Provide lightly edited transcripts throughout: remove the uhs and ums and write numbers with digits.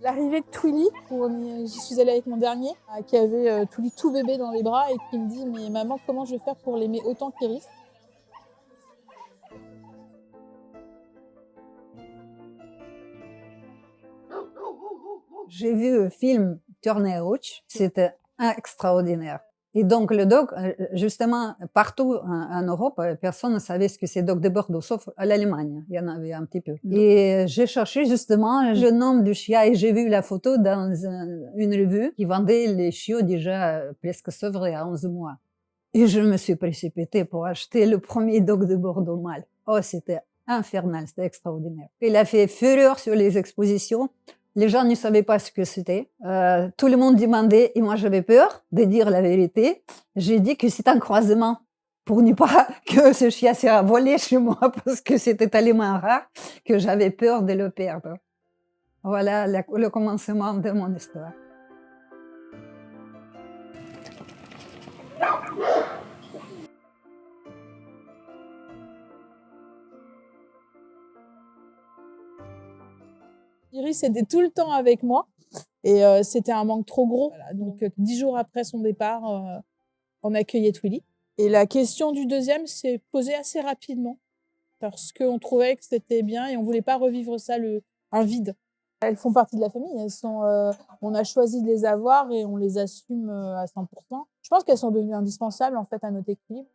L'arrivée de Twilly, j'y suis allée avec mon dernier, qui avait Twilly tout bébé dans les bras et qui me dit « Mais maman, comment je vais faire pour l'aimer autant qu'Iris ?» J'ai vu le film Turner Rouge, c'était extraordinaire. Et donc le doc, justement, partout en Europe, personne ne savait ce que c'est doc de Bordeaux, sauf à l'Allemagne, il y en avait un petit peu. Et j'ai cherché justement le nom du chien et j'ai vu la photo dans une revue qui vendait les chiots déjà presque sevrés à 11 mois. Et je me suis précipitée pour acheter le premier doc de Bordeaux mâle. Oh, c'était infernal, c'était extraordinaire. Il a fait fureur sur les expositions. Les gens ne savaient pas ce que c'était. Tout le monde demandait, et moi j'avais peur de dire la vérité. J'ai dit que c'est un croisement pour ne pas que ce chien soit volé chez moi parce que c'était tellement rare que j'avais peur de le perdre. Voilà le commencement de mon histoire. Iris était tout le temps avec moi et c'était un manque trop gros. Voilà, donc 10 jours après son départ, on accueillait Twilly. Et la question du deuxième s'est posée assez rapidement parce qu'on trouvait que c'était bien et on voulait pas revivre ça, un vide. Elles font partie de la famille. On a choisi de les avoir et on les assume à 100%. Je pense qu'elles sont devenues indispensables en fait à notre équilibre.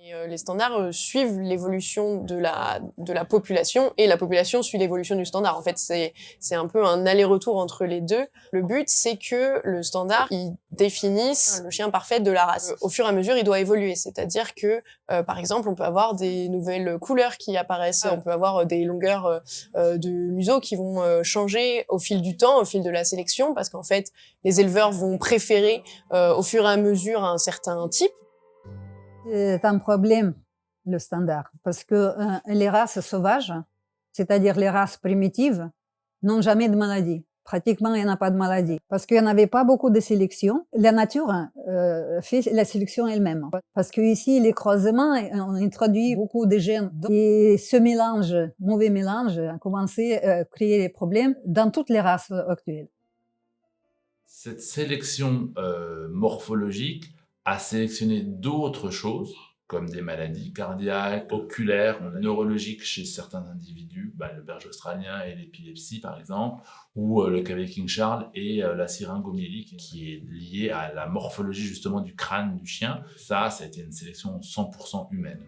Et les standards suivent l'évolution de la population et la population suit l'évolution du standard. En fait, c'est un peu un aller-retour entre les deux. Le but, c'est que le standard, il définisse le chien parfait de la race. Au fur et à mesure, il doit évoluer. C'est-à-dire que, par exemple, on peut avoir des nouvelles couleurs qui apparaissent, on peut avoir des longueurs de museau qui vont changer au fil du temps, au fil de la sélection, parce qu'en fait, les éleveurs vont préférer au fur et à mesure un certain type. C'est un problème, le standard, parce que les races sauvages, c'est-à-dire les races primitives, n'ont jamais de maladie. Pratiquement, il n'y en a pas de maladie. Parce qu'il n'y en avait pas beaucoup de sélection. La nature fait la sélection elle-même. Parce que ici, les croisements ont introduit beaucoup de gènes. Et ce mélange, mauvais mélange, a commencé à créer des problèmes dans toutes les races actuelles. Cette sélection morphologique a sélectionné d'autres choses, comme des maladies cardiaques, oculaires, neurologiques chez certains individus, le berger australien et l'épilepsie par exemple, ou le cavier King Charles et la syringomyélie qui est liée à la morphologie justement du crâne du chien. Ça a été une sélection 100% humaine.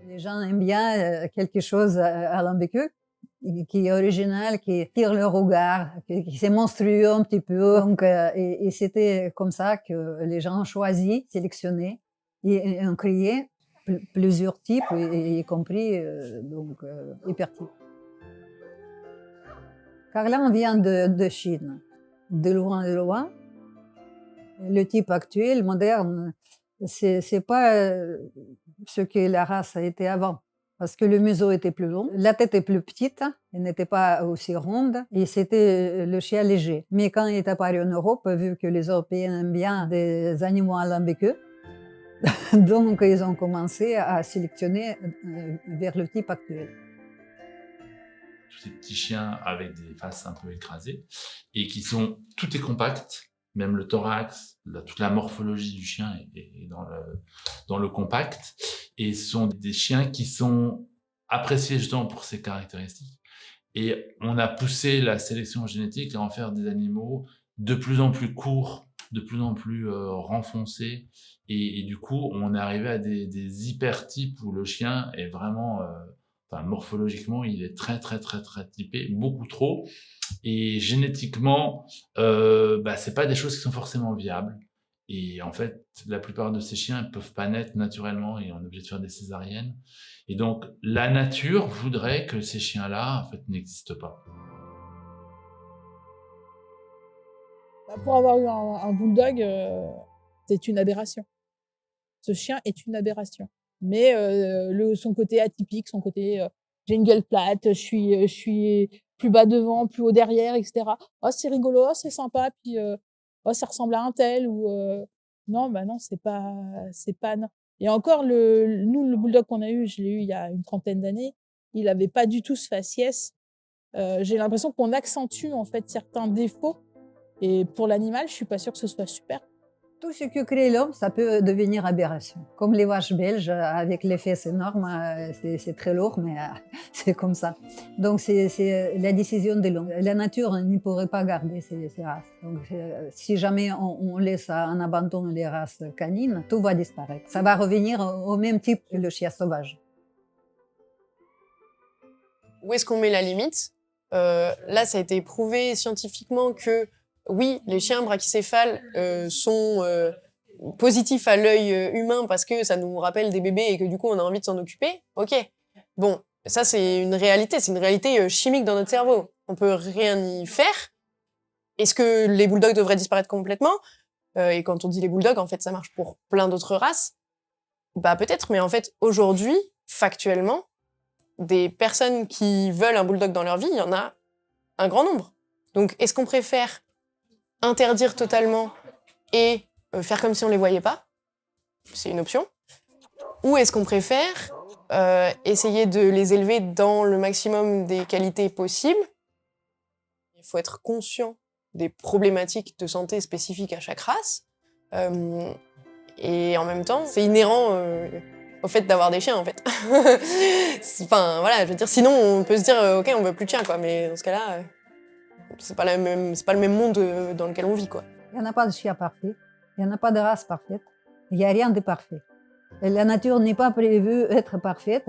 Les gens aiment bien quelque chose à l'ambéqueux, qui est original, qui tire le regard, qui c'est monstrueux un petit peu. Donc, et c'était comme ça que les gens ont choisi, sélectionné et ont créé plusieurs types, y compris hypertypes. Car là, on vient de Chine, de loin. Le type actuel, moderne, c'est pas ce que la race a été avant. Parce que le museau était plus long, la tête est plus petite, elle n'était pas aussi ronde, et c'était le chien léger. Mais quand il est apparu en Europe, vu que les Européens aiment bien des animaux à l'ambéqueux, donc ils ont commencé à sélectionner vers le type actuel. Tous ces petits chiens avec des faces un peu écrasées, et tout est compact, même le thorax, toute la morphologie du chien est dans le compact, et ce sont des chiens qui sont appréciés justement pour ces caractéristiques. Et on a poussé la sélection génétique à en faire des animaux de plus en plus courts, de plus en plus renfoncés, et du coup on est arrivé à des hypertypes où le chien est vraiment... morphologiquement, il est très typé, beaucoup trop. Et génétiquement, c'est pas des choses qui sont forcément viables. Et en fait, la plupart de ces chiens ne peuvent pas naître naturellement et on est obligé de faire des césariennes. Et donc, la nature voudrait que ces chiens-là, en fait, n'existent pas. Pour avoir eu un bulldog, c'est une aberration. Ce chien est une aberration. Mais son côté atypique, son côté j'ai une gueule plate, je suis plus bas devant, plus haut derrière, etc. Oh, c'est rigolo, oh, c'est sympa, puis oh, ça ressemble à un tel ou non, bah non, c'est pas non. Et encore nous le bulldog qu'on a eu, je l'ai eu il y a une trentaine d'années, il avait pas du tout ce faciès. J'ai l'impression qu'on accentue en fait certains défauts et pour l'animal, je suis pas sûre que ce soit super. Tout ce que crée l'homme, ça peut devenir aberration. Comme les vaches belges, avec les fesses énormes, c'est très lourd, mais c'est comme ça. Donc c'est la décision de l'homme. La nature ne pourrait pas garder ces races. Donc si jamais on laisse en abandon les races canines, tout va disparaître. Ça va revenir au même type que le chien sauvage. Où est-ce qu'on met la limite? Là, ça a été prouvé scientifiquement que oui, les chiens brachycéphales sont positifs à l'œil humain parce que ça nous rappelle des bébés et que du coup on a envie de s'en occuper. Ok. Bon, ça c'est une réalité chimique dans notre cerveau. On peut rien y faire. Est-ce que les bulldogs devraient disparaître complètement? Et quand on dit les bulldogs, en fait, ça marche pour plein d'autres races. Bah peut-être, mais en fait aujourd'hui, factuellement, des personnes qui veulent un bulldog dans leur vie, il y en a un grand nombre. Donc, est-ce qu'on préfère interdire totalement et faire comme si on les voyait pas? C'est une option. Ou est-ce qu'on préfère essayer de les élever dans le maximum des qualités possibles? Il faut être conscient des problématiques de santé spécifiques à chaque race. Et en même temps, c'est inhérent au fait d'avoir des chiens, en fait. Enfin, voilà, je veux dire, sinon, on peut se dire, ok, on veut plus de chiens, quoi. Mais dans ce cas-là, c'est pas le même monde dans lequel on vit, quoi. Il n'y en a pas de chien parfait, il n'y en a pas de race parfaite, il n'y a rien de parfait. Et la nature n'est pas prévue être parfaite.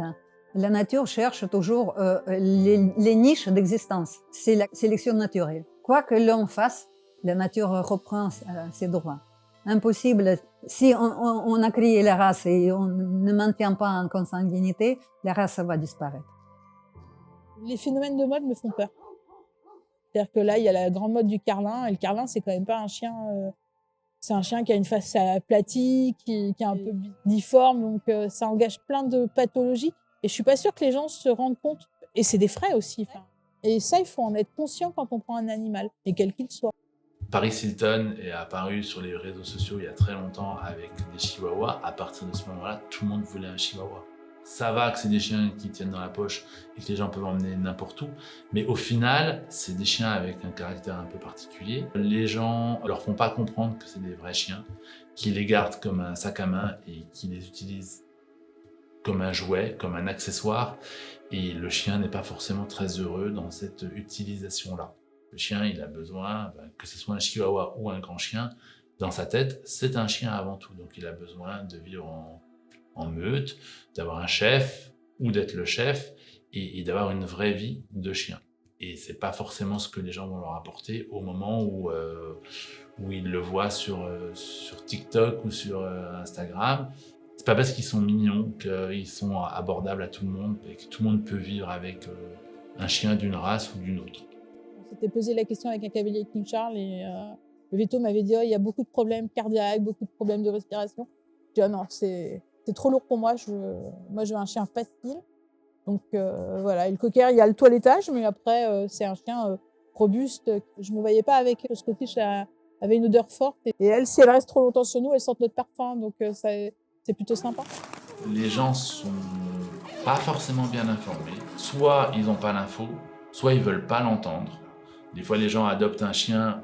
La nature cherche toujours les niches d'existence. C'est la sélection naturelle. Quoi que l'on fasse, la nature reprend ses droits. Impossible. Si on a créé la race et on ne maintient pas en consanguinité, la race va disparaître. Les phénomènes de mode me font peur. C'est-à-dire que là, il y a la grande mode du carlin, et le carlin, c'est quand même pas un chien... c'est un chien qui a une face aplatie, qui est un peu difforme, donc ça engage plein de pathologies. Et je suis pas sûre que les gens se rendent compte. Et c'est des frais aussi. Et ça, il faut en être conscient quand on prend un animal, et quel qu'il soit. Paris Hilton est apparu sur les réseaux sociaux il y a très longtemps avec des chihuahuas. À partir de ce moment-là, tout le monde voulait un chihuahua. Ça va que c'est des chiens qui tiennent dans la poche et que les gens peuvent emmener n'importe où, mais au final, c'est des chiens avec un caractère un peu particulier. Les gens ne leur font pas comprendre que c'est des vrais chiens, qui les gardent comme un sac à main et qui les utilisent comme un jouet, comme un accessoire, et le chien n'est pas forcément très heureux dans cette utilisation-là. Le chien, il a besoin, que ce soit un chihuahua ou un grand chien, dans sa tête, c'est un chien avant tout. Donc il a besoin de vivre en meute, d'avoir un chef ou d'être le chef et d'avoir une vraie vie de chien. Et c'est pas forcément ce que les gens vont leur apporter au moment où ils le voient sur TikTok ou sur Instagram. C'est pas parce qu'ils sont mignons qu'ils sont abordables à tout le monde et que tout le monde peut vivre avec un chien d'une race ou d'une autre. On s'était posé la question avec un cavalier King Charles et le veto m'avait dit il y a beaucoup de problèmes cardiaques, beaucoup de problèmes de respiration. Je dis non, c'est trop lourd pour moi, moi je veux un chien facile. Donc voilà, et le cocker, il y a le toilettage, mais après c'est un chien robuste. Je me voyais pas avec le Scottish, avait une odeur forte. Et elle, si elle reste trop longtemps sur nous, elle sent notre parfum, donc c'est plutôt sympa. Les gens sont pas forcément bien informés. Soit ils n'ont pas l'info, soit ils veulent pas l'entendre. Des fois, les gens adoptent un chien,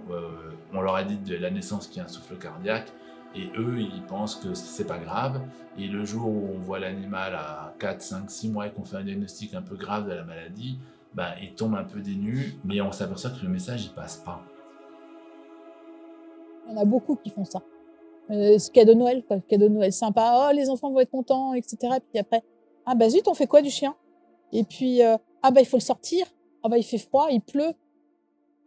on leur a dit de la naissance qu'il y a un souffle cardiaque, et eux, ils pensent que c'est pas grave. Et le jour où on voit l'animal à 4, 5, 6 mois et qu'on fait un diagnostic un peu grave de la maladie, ils tombent un peu des nues, mais on s'aperçoit que le message, il passe pas. Il y en a beaucoup qui font ça. Ce cadeau de Noël, quoi. Le cadeau de Noël sympa, oh, les enfants vont être contents, etc. Et puis après, ah bah zut, on fait quoi du chien? Et puis, ah bah il faut le sortir, ah bah il fait froid, il pleut.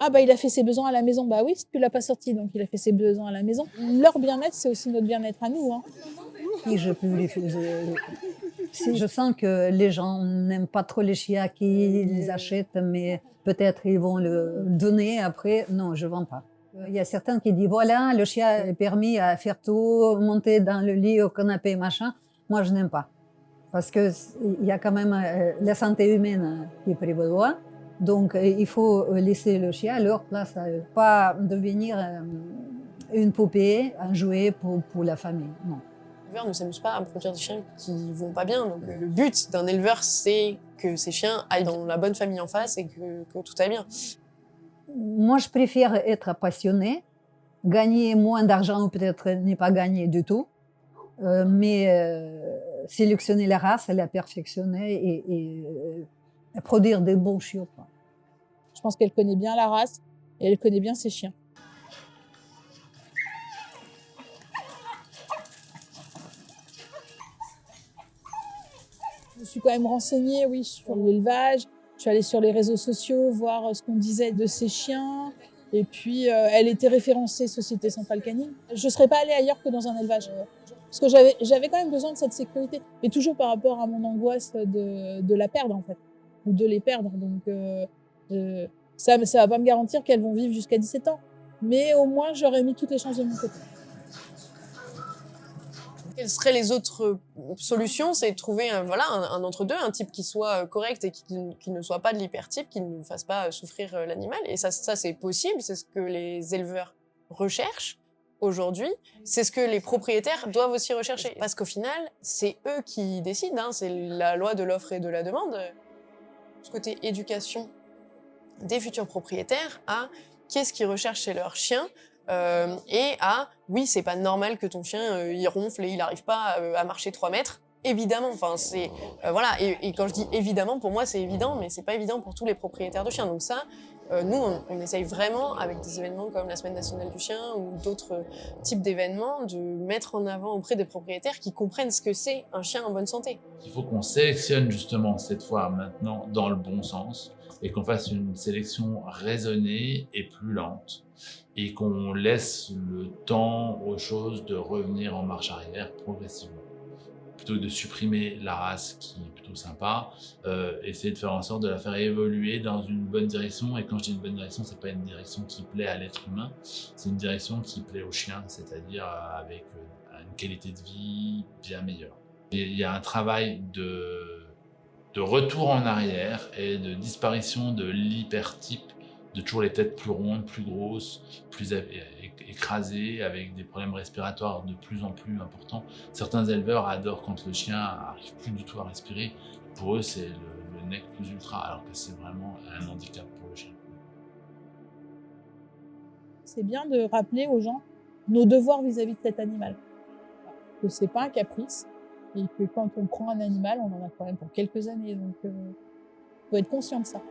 Ah bah il a fait ses besoins à la maison. Bah oui, tu l'as pas sorti, donc il a fait ses besoins à la maison. Leur bien-être, c'est aussi notre bien-être à nous. Hein. Si je peux si je sens que les gens n'aiment pas trop les chiens, qu'ils les achètent, mais peut-être ils vont le donner après, non, je vends pas. Il y a certains qui disent voilà, le chien est permis à faire tout, monter dans le lit, au canapé, machin. Moi, je n'aime pas. Parce qu'il y a quand même la santé humaine qui prévaut. Donc, il faut laisser le chien à leur place, pas devenir une poupée, un jouet pour la famille. Non. L'éleveur ne s'amuse pas à produire des chiens qui vont pas bien. Donc, le but d'un éleveur, c'est que ces chiens aillent dans la bonne famille en face et que tout aille bien. Moi, je préfère être passionnée, gagner moins d'argent ou peut-être ne pas gagner du tout, mais sélectionner la race, la perfectionner et produire des bons chiots. Je pense qu'elle connaît bien la race et elle connaît bien ses chiens. Je me suis quand même renseignée, oui, sur l'élevage. Je suis allée sur les réseaux sociaux voir ce qu'on disait de ces chiens. Et puis, elle était référencée Société Centrale Canine. Je ne serais pas allée ailleurs que dans un élevage. Parce que j'avais quand même besoin de cette sécurité. Mais toujours par rapport à mon angoisse de la perdre, en fait. Ou de les perdre. Donc, ça va pas me garantir qu'elles vont vivre jusqu'à 17 ans. Mais au moins, j'aurais mis toutes les chances de mon côté. Quelles seraient les autres solutions? C'est de trouver un entre-deux, un type qui soit correct et qui ne soit pas de l'hypertype, qui ne fasse pas souffrir l'animal. Et ça c'est possible, c'est ce que les éleveurs recherchent aujourd'hui. C'est ce que les propriétaires doivent aussi rechercher. Parce qu'au final, c'est eux qui décident, hein, c'est la loi de l'offre et de la demande. Ce côté éducation des futurs propriétaires à qu'est-ce qu'ils recherchent chez leur chien, et oui, c'est pas normal que ton chien il ronfle et il arrive pas à marcher 3 mètres. Évidemment, enfin c'est voilà. Et quand je dis évidemment, pour moi c'est évident, mais c'est pas évident pour tous les propriétaires de chiens. Donc ça, nous on essaye vraiment avec des événements comme la Semaine nationale du chien ou d'autres types d'événements de mettre en avant auprès des propriétaires qui comprennent ce que c'est un chien en bonne santé. Il faut qu'on sélectionne justement cette fois maintenant dans le bon sens et qu'on fasse une sélection raisonnée et plus lente et qu'on laisse le temps aux choses de revenir en marche arrière progressivement. Plutôt que de supprimer la race qui est plutôt sympa, essayer de faire en sorte de la faire évoluer dans une bonne direction. Et quand je dis une bonne direction, c'est pas une direction qui plaît à l'être humain, c'est une direction qui plaît au chien, c'est-à-dire avec une qualité de vie bien meilleure. Et il y a un travail de retour en arrière et de disparition de l'hypertype, de toujours les têtes plus rondes, plus grosses, plus écrasées, avec des problèmes respiratoires de plus en plus importants. Certains éleveurs adorent quand le chien n'arrive plus du tout à respirer. Pour eux, c'est le nec plus ultra, alors que c'est vraiment un handicap pour le chien. C'est bien de rappeler aux gens nos devoirs vis-à-vis de cet animal. Que c'est pas un caprice et que quand on prend un animal, on en a quand même pour quelques années. Donc, faut être conscient de ça.